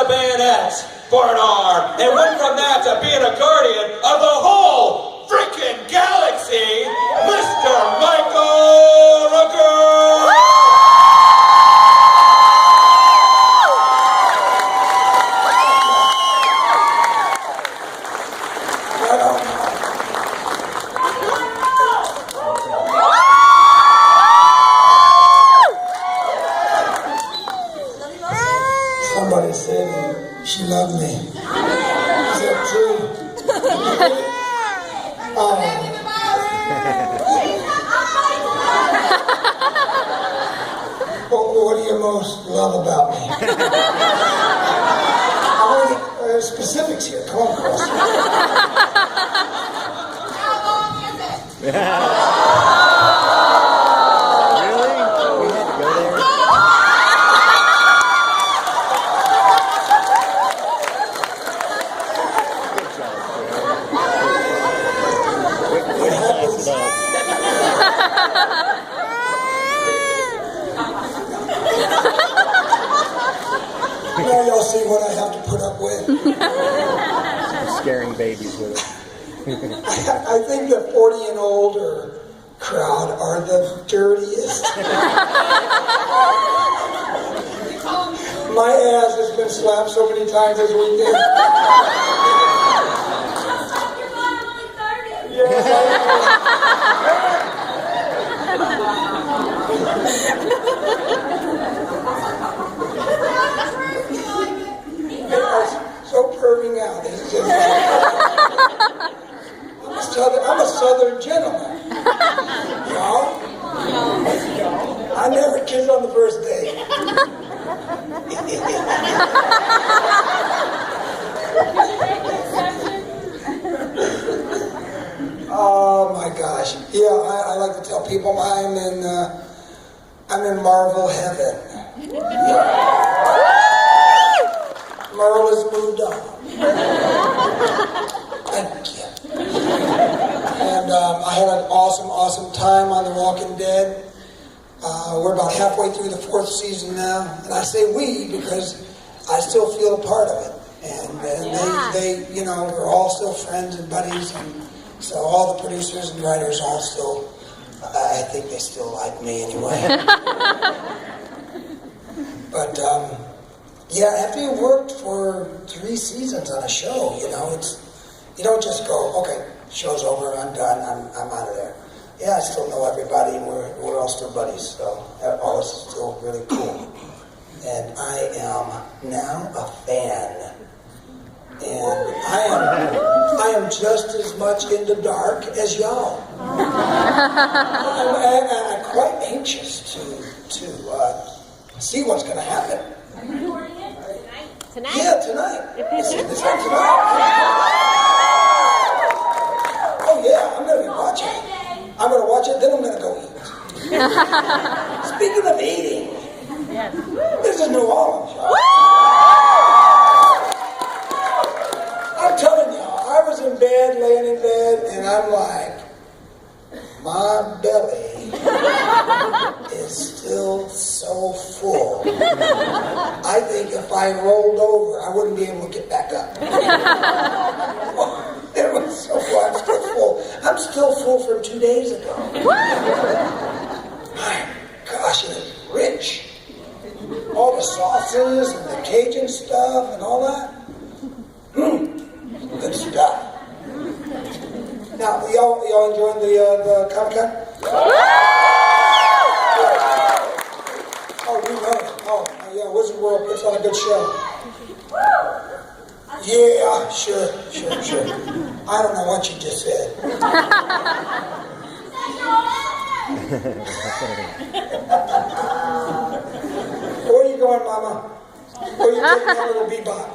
bayonets for an arm, and went from that to being a guardian of the whole freaking galaxy, Mr. Michael Rooker! Somebody said she loved me. Is that true? What do you most love about me? I want specifics here. Come on, Chris. How long is it? Really? We had to go there? Now y'all see what I have to put up with. Scaring babies with it. I think the 40 and older crowd are the dirtiest. My ass has been slapped so many times this weekend. So perving out. I'm a southern gentleman. Y'all? I never kissed on the first date. Oh my gosh. Yeah, I like to tell people I'm in Marvel heaven. Merle has moved on. Thank you. And I had an awesome time on The Walking Dead. We're about halfway through the 4th season now. And I say we because I still feel a part of it. And they you know, we're all still friends and buddies. And so all the producers and writers all still, I think they still like me anyway. But, yeah, after you worked for 3 seasons on a show, you know, you don't just go, okay, show's over, I'm done, I'm out of there. Yeah, I still know everybody, and we're all still buddies, so all this is still really cool. And I am now a fan. And I am just as much into dark as y'all. I'm quite anxious to see what's going to happen. Are you recording it tonight? Yeah, tonight. This one tonight. Oh yeah, I'm going to be watching it. I'm going to watch it, then I'm going to go eat. Speaking of eating, this is New Orleans, y'all. I'm telling y'all, I was in bed, laying in bed, and I'm like, my belly is still so full. I think if I rolled over, I wouldn't be able to get back up. It was so full. I'm still full. I'm still full from 2 days ago. My gosh, it is rich. All the sauces and the Cajun stuff and all that. Good stuff. Now, y'all enjoying the Comic-Con? Oh, you know it. Oh, yeah, Wizard World puts on a good show. Yeah, sure. I don't know what you just said. Where are you going, Mama? Where are you taking that little bebop?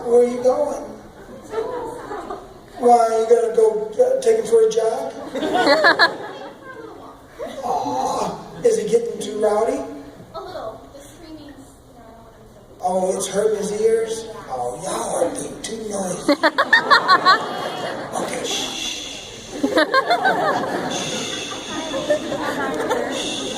Where are you going? Why, you gonna go take him for a jog? Aw, is it getting too rowdy? A little. The screaming's, Oh, it's hurting his ears? Oh, y'all are being too noisy. Okay, shh. Shh.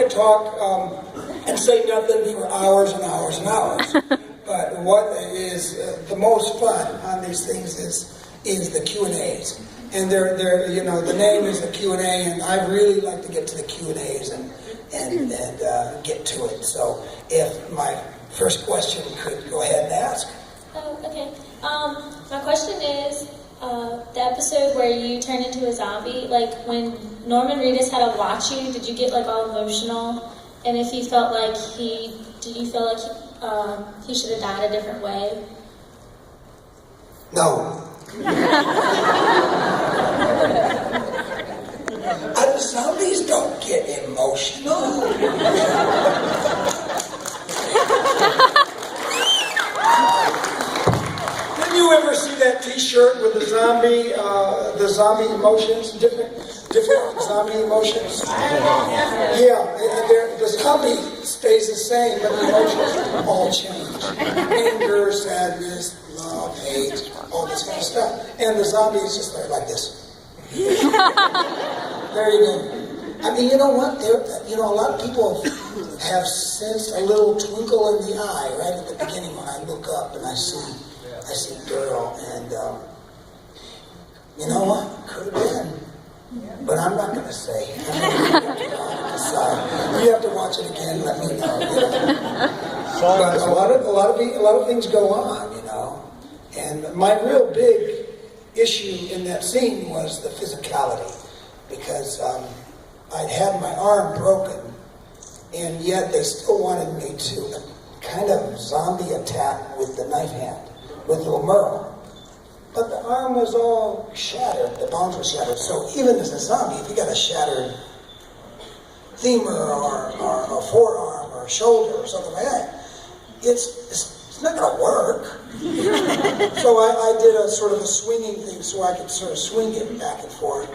could talk and say nothing for hours and hours and hours. But what is the most fun on these things is the Q&As. And they're you know, the name is the Q&A, and I really like to get to the Q&As and get to it. So if my first question could go ahead and ask. Oh, okay. My question is, the episode where you turned into a zombie, like when Norman Reedus had to watch you, did you get like all emotional? And if you felt like did you feel like he should have died a different way? No. Zombies don't get emotional. Did you ever see that T-shirt with the zombie emotions, different zombie emotions? Yeah, the zombie stays the same, but the emotions all change. Anger, sadness, love, hate, all this kind of stuff. And the zombie is just like this. There you go. I mean, you know what? A lot of people have sensed a little twinkle in the eye right at the beginning when I look up and I see girl, and you know what? Could have been, but I'm not going to say. You have to watch it again. Let me know. You know? But a lot of things go on, you know. And my real big issue in that scene was the physicality, because I'd had my arm broken, and yet they still wanted me to kind of zombie attack with the knife hand, with little Merle. But the arm was all shattered, the bones were shattered. So even as a zombie, if you got a shattered femur or a forearm or a shoulder or something like that, it's not going to work. So I did a sort of a swinging thing so I could sort of swing it back and forth.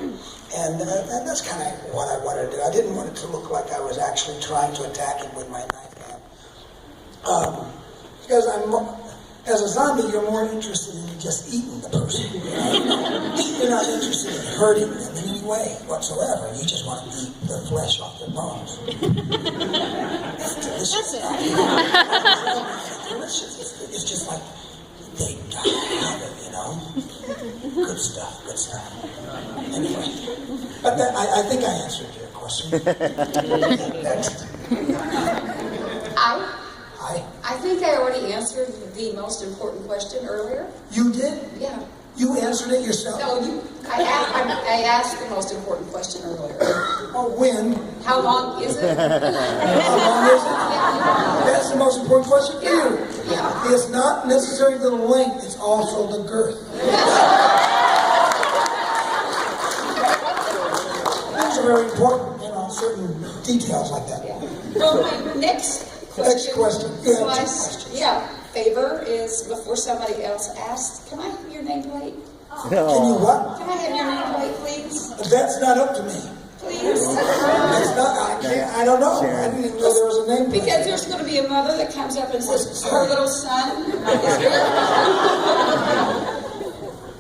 And that's kind of what I wanted to do. I didn't want it to look like I was actually trying to attack him with my knife hand. Because as a zombie, you're more interested in just eating the person. You're not interested in hurting them in any way whatsoever. You just want to eat the flesh off their bones. It's delicious. It's just like they have it, you know. Good stuff. Anyway, but I think I answered your question. Next. I think I already answered the most important question earlier. You did? Yeah. You answered it yourself? No, I asked the most important question earlier. Oh, when? How long is it? How long is it? That's the most important question for you. Yeah. It's not necessarily the length, it's also the girth. Those are very important, certain details like that. Yeah. Well, my next question. Favor is before somebody else asks, can I have your nameplate? Can you what? Can I have your nameplate, please? That's not up to me. Please? It's not, I don't know. I didn't even know there was a nameplate. Because there's going to be a mother that comes up and says, her little son is here.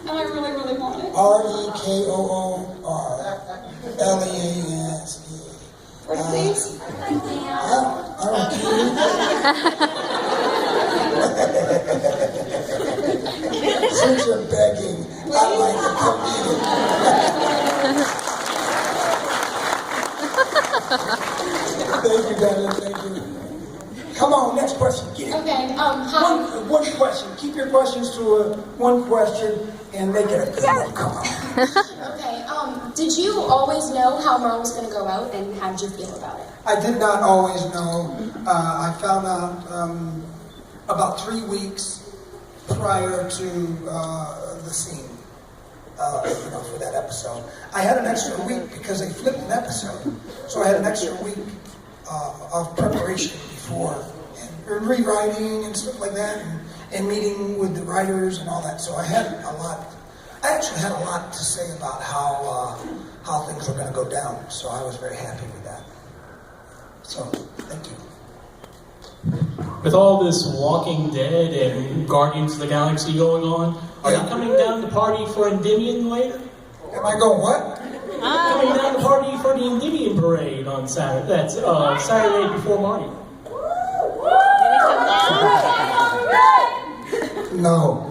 And I really, really want it. REKOORLEASE. Please? I don't care. Since you're begging, I'd like to come eat it. Thank you, darling. Thank you. Come on, next question. Get it. Okay, hi. One question. Keep your questions to one question and make it a good one. Come on. Okay, did you always know how Merle was going to go out, and how did you feel about it? I did not always know. I found out about 3 weeks prior to the scene, for that episode. I had an extra week because they flipped an episode. So I had an extra week of preparation before, and rewriting and stuff like that, and meeting with the writers and all that. So I actually had a lot to say about how things were going to go down. So I was very happy with that. So, thank you. With all this Walking Dead and Guardians of the Galaxy going on, are you coming down to party for Endymion later? Am I going what? Coming down to party for Guardian Gideon Parade on Saturday. That's Saturday before Mardi Gras. No.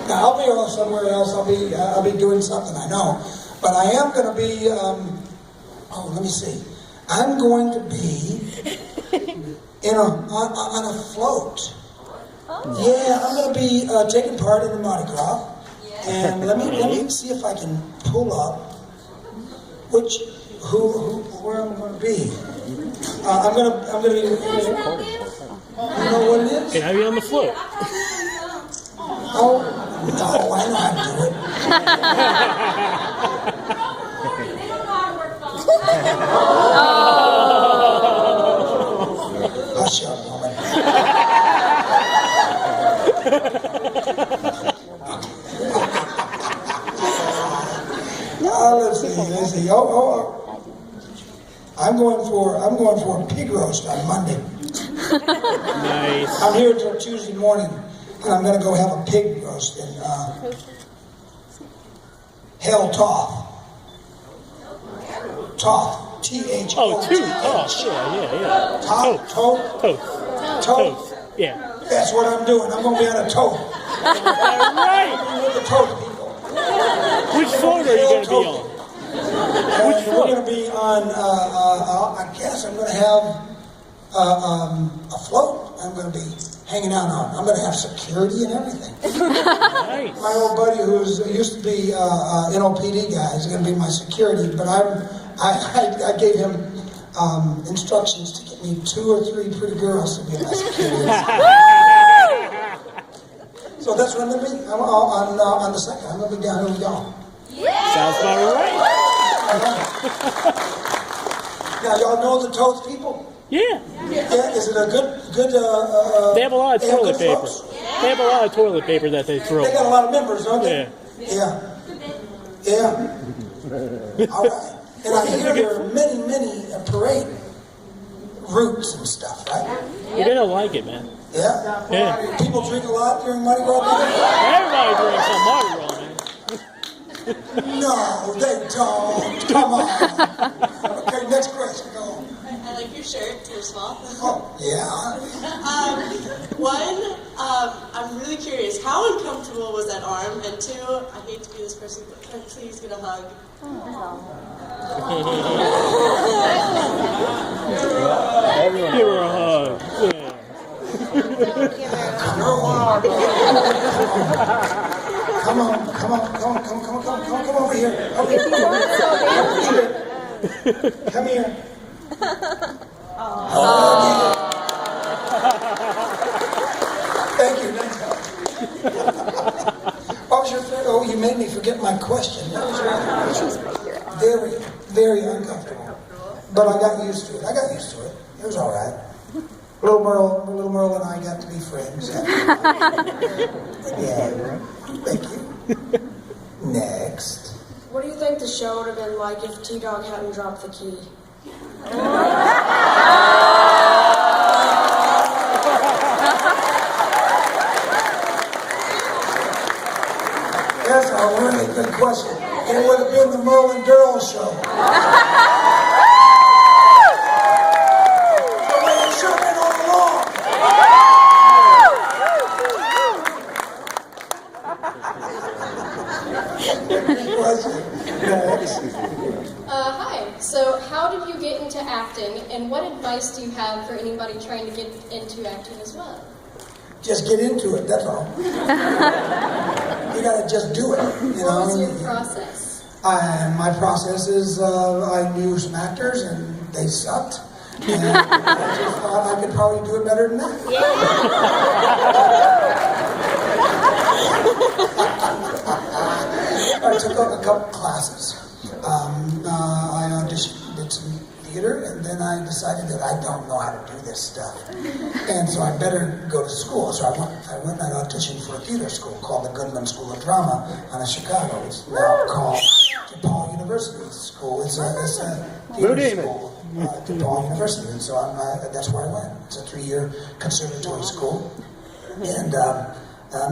Now, I'll be off somewhere else. I'll be doing something, I know. But I am going to be, let me see. I'm going to be on a float. Yeah, I'm going to be taking part in the Mardi Gras. And let me see if I can pull up where I'm going to be. I'm going to be. You know what it is? Can I be on the float? Oh, no, I know how to do it. Hush up, woman. Let's see. I'm going for a pig roast on Monday. Nice. I'm here till Tuesday morning, and I'm going to go have a pig roast in Hell Toth. Toth. T-H-O-T-H. Oh, Toth. Yeah. Toth. Toth. Toth. Yeah. That's what I'm doing. I'm going to be on a toth. Right. With the toth people. Which float are you going to be on? Which We're going to be on, I guess I'm going to have a float I'm going to be hanging out on. I'm going to have security and everything. Nice. My old buddy who used to be NOPD guy is going to be my security, but I gave him instructions to get me 2 or 3 pretty girls to be my security. So that's what I'm going to be. I'm on the second. I'm going to be down here with y'all. Sounds about right. Now, y'all know the Toast people? Yeah. Yeah, is it a good They have a lot of they have toilet good paper. floats? They have a lot of toilet paper that they throw. They got a lot of members, don't they? Yeah. Yeah. All right. And I hear there are many parade routes and stuff, right? You're going to like it, man. Yeah? Yeah. People drink a lot during Mardi Gras Day? Everybody drinks on Mardi Gras, man. No, they don't. Come on. Okay, next question. Go on. I like your shirt, you're small. Oh, yeah. I'm really curious, how uncomfortable was that arm? And 2, I hate to be this person, but can I please get a hug? Give her a hug. Yeah. Come on over here. Okay. Come here. Thank you. Nice help. What was your third? Oh, you made me forget my question. What was your very, very uncomfortable. But I got used to it. It was all right. Little Merle and I got to be friends. Yeah. Thank you. Next. What do you think the show would have been like if T-Dog hadn't dropped the key? That's a really good question. It would have been the Merle and Daryl show. The way it should have been all along. Hi. So, how did you get into acting, and what advice do you have for anybody trying to get into acting as well? Just get into it, that's all. You gotta just do it, you know. What was your process? My process is I knew some actors and they sucked. And I just thought I could probably do it better than that. I took a couple classes. I auditioned, did some theater, and then I decided that I don't know how to do this stuff. And so I better go to school. So I went and auditioned for a theater school called the Goodman School of Drama out of Chicago. It's now called DePaul University School. It's a theater school at DePaul University. And so that's where I went. It's a 3-year conservatory school. And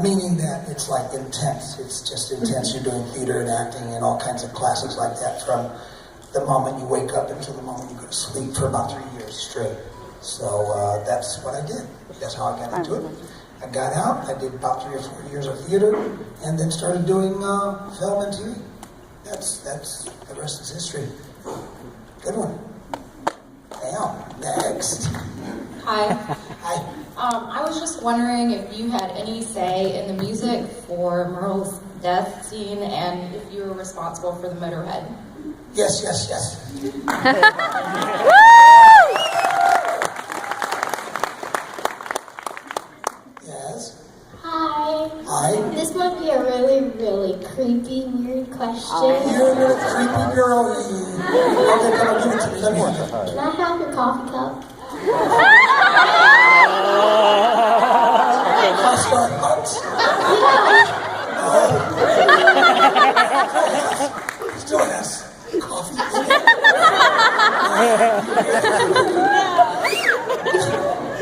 Meaning that it's like intense. It's just intense. You're doing theater and acting and all kinds of classes like that from the moment you wake up until the moment you go to sleep for about 3 years straight. So that's what I did. That's how I got into it. I got out, I did about 3 or 4 years of theater, and then started doing film and TV. That's the rest is history. Good one. Now, next. Hi. Hi. I was just wondering if you had any say in the music for Merle's death scene and if you were responsible for the Motorhead. Yes, yes, yes. Yes. Hi. Hi. This might be a really, really creepy, weird question. You're a little creepy girl. Okay, come on, give it to me. Let me have it. Can I have your coffee cup? Starbucks. Still has coffee.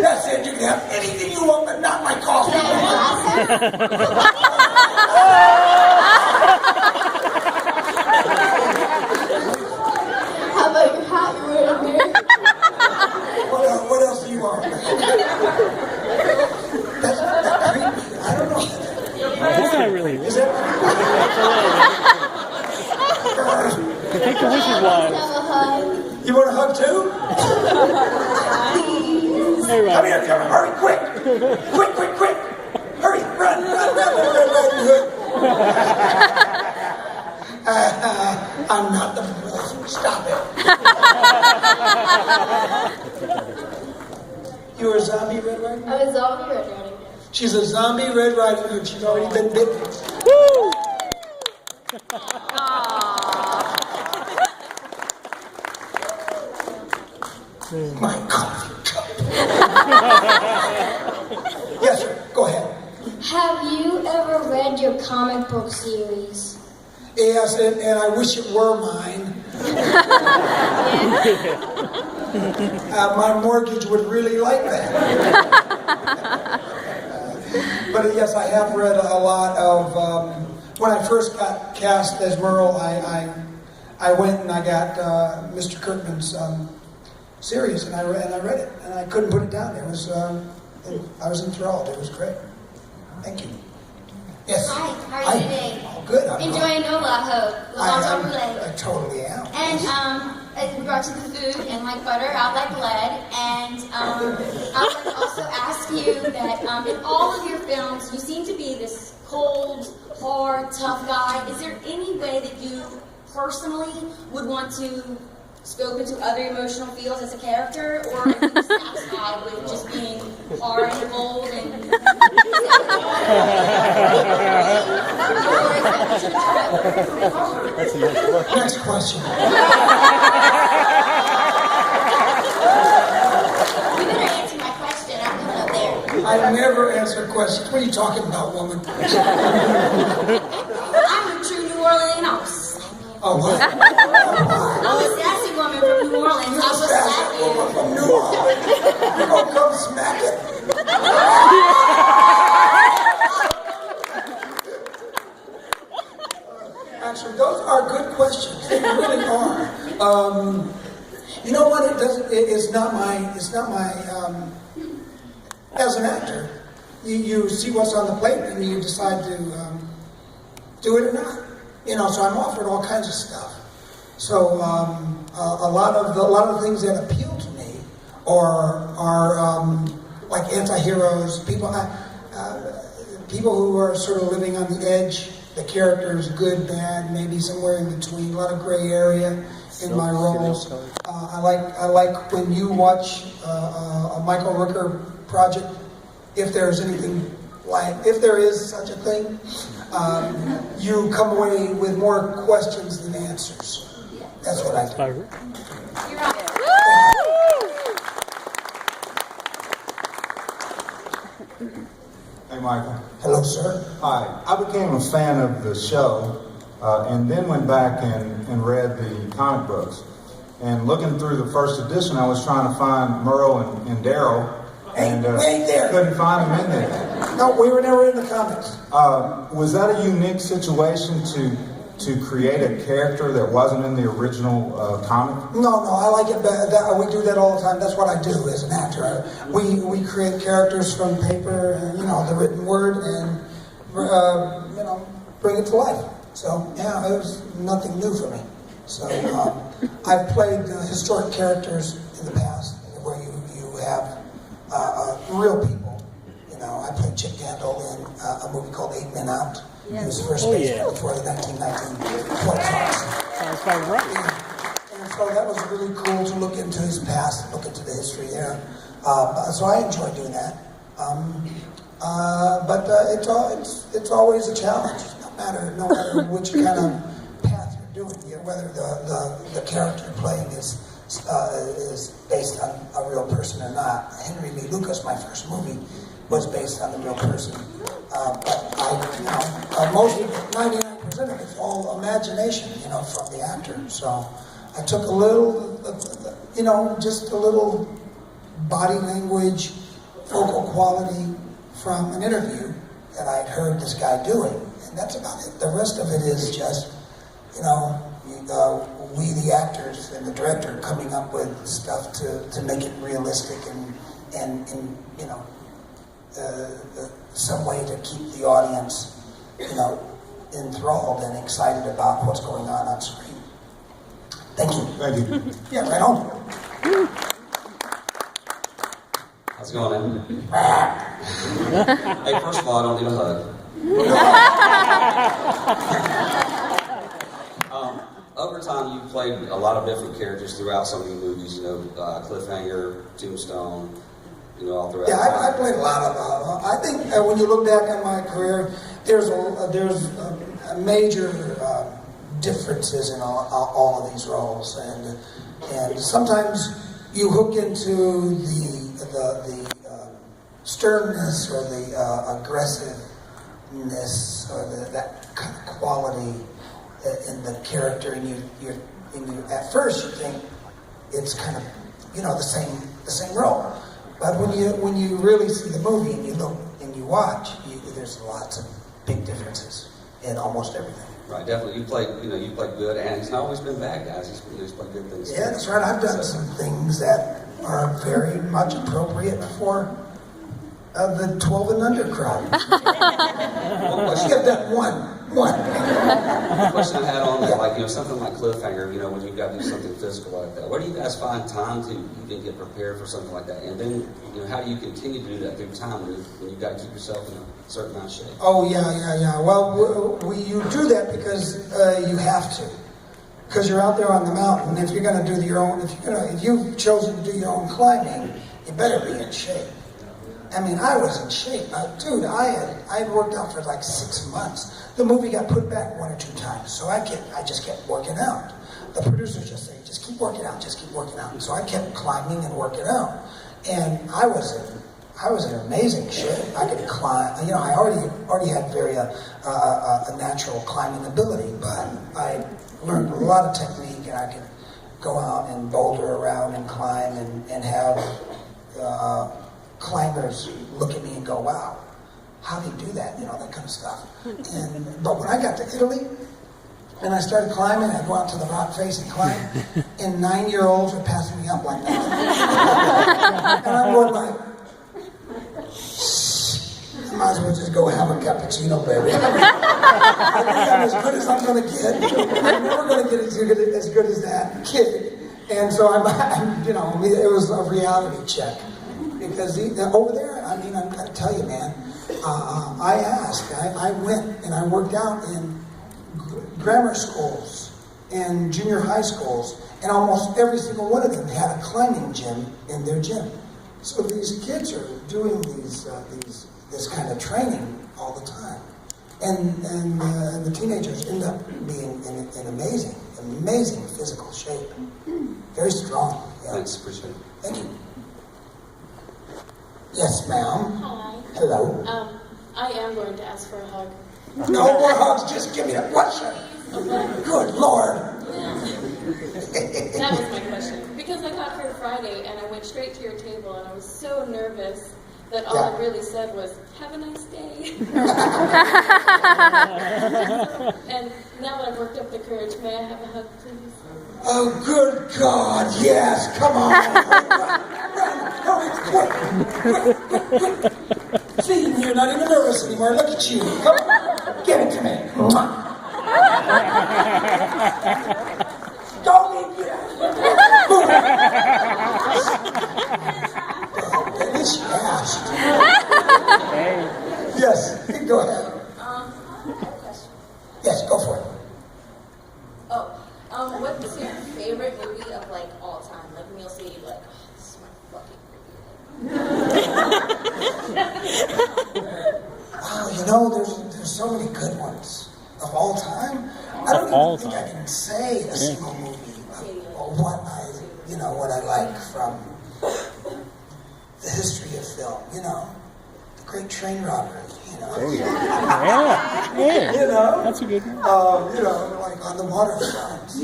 That's it. You can have anything you want, but not my coffee. How about your hat you're wearing here? What else do you want? That's creepy. I don't know. That's not really. Is that? Take the wishes wand. Have a hug. You want a hug too? Hey, Come Rob. here, hurry, quick! Quick! Hurry, run! I'm not the wolf. Stop it. You're a zombie Red Riding Hood? I'm a zombie Red Riding Hood. She's a zombie Red Riding Hood. She's already been bitten. Woo! My coffee cup. Yes, sir. Go ahead. Have you ever read your comic book series? Yes, and I wish it were mine. My mortgage would really like that. But yes, I have read a lot of. When I first got cast as Merle, I went and I got Mr. Kirkman's series, and I read it, and I couldn't put it down. It was I was enthralled. It was great. Thank you. Yes. Hi, how are you today? Oh, good. I'm Enjoying Nola, I hope. I totally am. And in regard to the food, and like butter, I like lead. And I would like to also ask you that in all of your films, you seem to be this cold, hard, tough guy. Is there any way that you personally would want to scope into other emotional fields as a character, or are you satisfied with just being hard and bold and Next question. You better answer my question. I'm coming up there. I never answer questions. What are you talking about, woman? I'm a true New Orleans. Oh, what? I'm a sassy woman from New Orleans. I will slap you. From New Orleans. You're going to come smack it? Actually, those are good questions. They really are. You know what? It's not my. As an actor, you see what's on the plate and you decide to do it or not. You know, so I'm offered all kinds of stuff. So a lot of the things that appeal to me are like anti-heroes, people who are sort of living on the edge. The characters, good, bad, maybe somewhere in between. A lot of gray area in my roles. I like when you watch a Michael Rooker project. If there is such a thing. You come away with more questions than answers. That's what I do. Hey, Michael. Hello, sir. Hi. I became a fan of the show and then went back and read the comic books. And looking through the first edition, I was trying to find Merle and Daryl, and ain't there. couldn't find them in there. No, we were never in the comics. Was that a unique situation to create a character that wasn't in the original comic? No, I like it better. We do that all the time. That's what I do as an actor. We create characters from paper, and, the written word, and bring it to life. So yeah, it was nothing new for me. So I've played historic characters in the past where you have real people. I played Chip Gandol in a movie called 8 Men Out. He was the first baseman before the 1919 White Sox. Sounds about right. And so that was really cool to look into his past, look into the history there. So I enjoy doing that. But it's always a challenge, no matter which kind of path you're doing. Whether the character you're playing is based on a real person or not. Henry Lee Lucas, my first movie, was based on a real person. But most of it, 99% of it's all imagination, from the actor. So I took a little, just a little body language, vocal quality from an interview that I'd heard this guy doing. And that's about it. The rest of it is just, we the actors and the director coming up with stuff to make it realistic and some way to keep the audience, enthralled and excited about what's going on screen. Thank you. Thank you. Yeah, right on. How's it going, man? Hey, first of all, I don't need a hug. Over time, you've played a lot of different characters throughout so many movies, Cliffhanger, Tombstone, all throughout. Yeah, I played a lot of. I think when you look back on my career, there's major differences in all of these roles, and sometimes you hook into the sternness or the aggressiveness or that kind of quality in the character, and you at first you think it's kind of the same role. But when you really see the movie and you look and you watch, there's lots of big differences in almost everything. Right, definitely. You played good, and he's not always been bad, guys. He's played good things. Yeah, that's right. I've done some things that are very much appropriate for the 12 and under crowd. I've done one. The question I had on that, something like Cliffhanger, when you've got to do something physical like that, where do you guys find time to even get prepared for something like that? And then, how do you continue to do that through time when you've got to keep yourself in a certain amount of shape? Oh, yeah. Well, you do that because you have to. Because you're out there on the mountain. If you're going to do if you've chosen to do your own climbing, you better be in shape. I mean, I was in shape. Dude, I had worked out for like 6 months. The movie got put back 1 or 2 times, so I just kept working out. The producers just say, just keep working out, just keep working out. And so I kept climbing and working out. And I was in amazing shape. I could climb. I already had very a natural climbing ability, but I learned a lot of technique, and I could go out and boulder around and climb and have climbers look at me and go, wow, how do you do that? That kind of stuff. But when I got to Italy and I started climbing, I'd go out to the rock face and climb, and 9-year-olds were passing me up like that. And I'm going like, I might as well just go have a cappuccino, baby. I think I'm as good as I'm going to get. I'm never going to get as good as that kid. And so it was a reality check. Because over there, I'm going to tell you, man, I asked, I went and I worked out in grammar schools and junior high schools, and almost every single one of them had a climbing gym in their gym. So these kids are doing this kind of training all the time. And the teenagers end up being in amazing physical shape. Very strong. Yeah. Thanks, appreciate it. Thank you. Yes, ma'am. Hi. Hello. I am going to ask for a hug. No more hugs, just give me a question. Good Lord. That was my question. Because I got here Friday and I went straight to your table and I was so nervous that all I really said was, "Have a nice day." And now that I've worked up the courage, may I have a hug, please? Oh, good God, yes, come on. Quick. See, you're not even nervous anymore. Look at you. Come on, give it to me. Don't leave me. At least you asked. Yes, go ahead. I have a question. Yes, go for it. What's your favorite movie of like all time? Like when you'll see like, oh, this is my fucking movie. Wow, you know, there's so many good ones of all time. I don't even think I can say a single movie of what I like from the history of film. You know, the Great Train Robbery. You know, Yeah. You know, That's a good one. You know, like on the waterfront.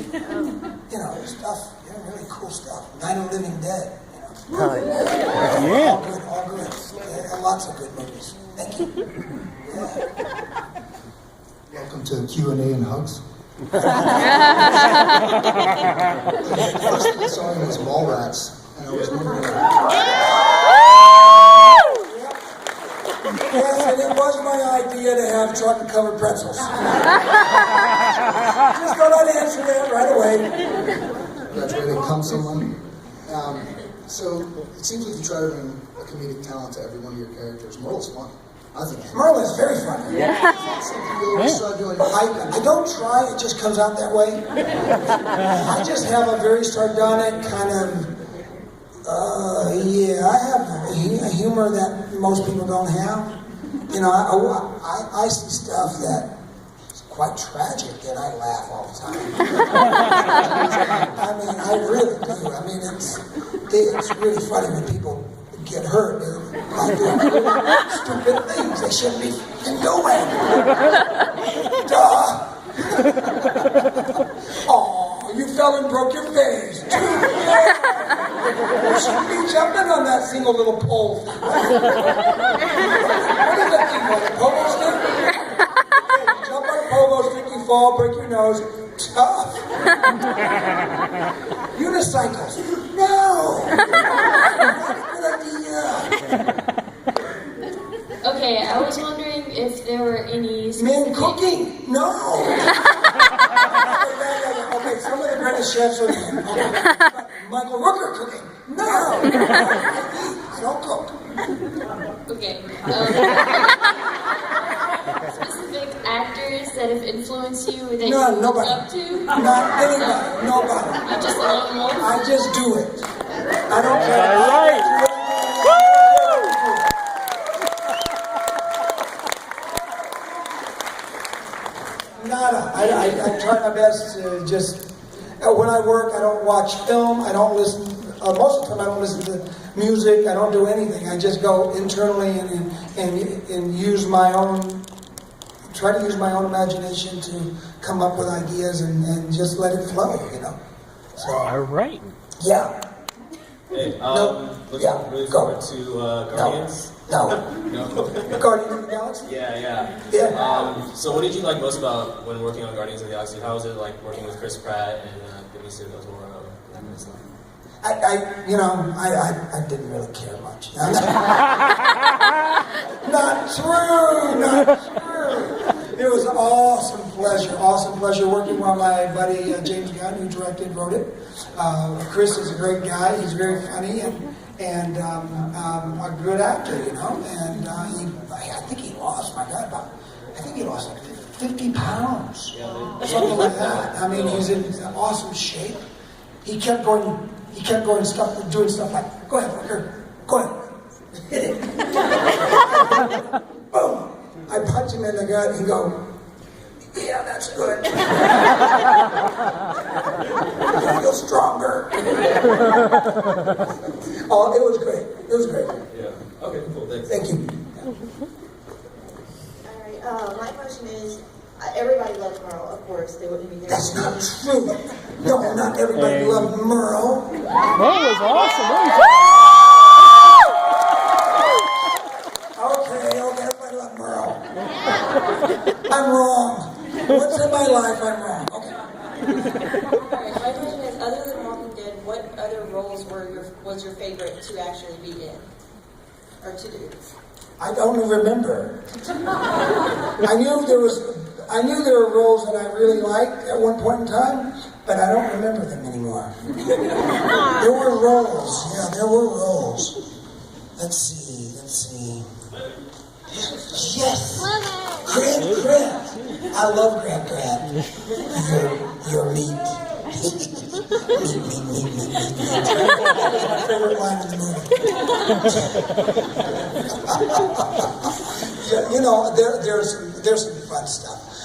You know, stuff. Really cool stuff. Night of the Living Dead. You know. Yeah. All good. Yeah, lots of good movies. Thank you. Welcome to Q&A and Hugs. First thing I saw him was Mallrats, and I was wondering. Yes, and it was my idea to have chocolate-covered pretzels. Just thought I'd answer that right away. Graduated come someone. So it seems like you try to bring a comedic talent to every one of your characters. Merle's funny. I think Merle is very funny. Yeah. I don't try, it just comes out that way. I just have a very sardonic kind of, I have a humor that most people don't have. You know, I see stuff that is quite tragic and I laugh all the time. I mean, I really do. I mean, it's really funny when people get hurt. They're doing stupid things they shouldn't be doing. Duh. Oh, you fell and broke your face. You shouldn't be jumping on that single little pole. What is that thing called? A pogo stick? You jump on a pogo stick, you fall, break your nose. Tough. Unicycles. No. Okay, I was wondering if there were any men cooking. No. Okay, some of the greatest chefs are men. Okay. Michael Rooker cooking. No. I don't cook. Okay. Specific actors that have influenced you that you look up to? Not anybody. Nobody. I'm just a lone wolf. I just do it. I don't care. All right. Nada. I try my best to just. When I work, I don't watch film. I don't listen. Most of the time, I don't listen to music. I don't do anything. I just go internally and use my own. Try to use my own imagination to come up with ideas and just let it flow. You know. So. All right. Yeah. Hey, looking really forward to Guardians. No. Guardians of the Galaxy? Yeah. So what did you like most about when working on Guardians of the Galaxy? How was it like working with Chris Pratt and Benicio del Toro and that kind of stuff? I didn't really care much. Not true. It was an awesome pleasure working with my buddy James Gunn, who directed, wrote it. Chris is a great guy. He's very funny and a good actor, you know. And I think he lost, my God, I think he lost like 50 pounds, something like that. I mean, he's in awesome shape. He kept going doing stuff like, go ahead, Rooker, go ahead. Hit it. Boom. I punch him in the gut and go, yeah, that's good. I feel stronger. Oh, it was great. Yeah. Okay, cool. Thanks. Thank you. All right. My question is, everybody loves Merle, of course. They wouldn't be here. That's not true. No, not everybody loved Merle. Merle was awesome. I'm wrong. Once in my life, I'm wrong. Okay. Alright, my question is, other than Walking Dead, what other roles was your favorite to actually be in? Or to do? I don't remember. I knew there were roles that I really liked at one point in time, but I don't remember them anymore. There were roles. Yeah, there were roles. Let's see. Yes! Grant. I love Grant. Your meat. meat. That's my favorite line in the movie. You know, there's some fun stuff.